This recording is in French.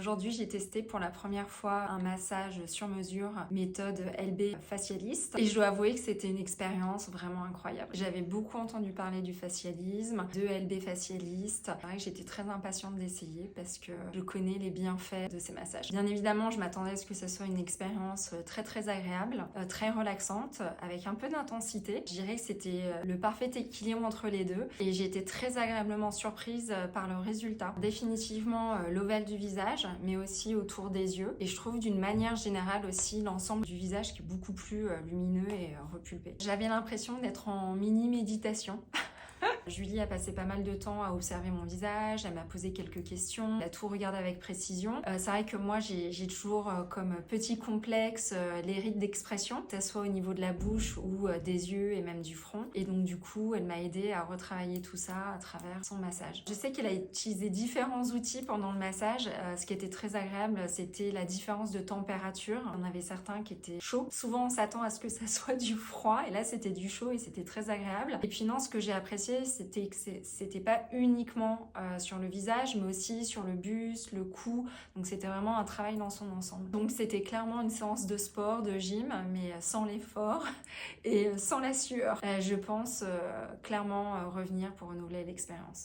Aujourd'hui, j'ai testé pour la première fois un massage sur mesure, méthode LB facialiste. Et je dois avouer que c'était une expérience vraiment incroyable. J'avais beaucoup entendu parler du facialisme, de LB facialiste. Pareil, j'étais très impatiente d'essayer parce que je connais les bienfaits de ces massages. Bien évidemment, je m'attendais à ce que ce soit une expérience très agréable, très relaxante, avec un peu d'intensité. Je dirais que c'était le parfait équilibre entre les deux. Et j'ai été très agréablement surprise par le résultat. Définitivement l'ovale du visage, mais aussi autour des yeux. Et je trouve d'une manière générale aussi l'ensemble du visage qui est beaucoup plus lumineux et repulpé. J'avais l'impression d'être en mini méditation. Julie a passé pas mal de temps à observer mon visage, elle m'a posé quelques questions, elle a tout regardé avec précision. C'est vrai que moi j'ai toujours comme petit complexe les rides d'expression, que ce soit au niveau de la bouche ou des yeux et même du front. Et donc du coup, elle m'a aidée à retravailler tout ça à travers son massage. Je sais qu'elle a utilisé différents outils pendant le massage. Ce qui était très agréable, c'était la différence de température. Il y en avait certains qui étaient chauds. Souvent on s'attend à ce que ça soit du froid et là c'était du chaud et c'était très agréable. Et puis non, ce que j'ai apprécié, c'était que c'était pas uniquement sur le visage, mais aussi sur le buste, le cou. Donc c'était vraiment un travail dans son ensemble. Donc c'était clairement une séance de sport, de gym, mais sans l'effort et sans la sueur. Je pense clairement revenir pour renouveler l'expérience.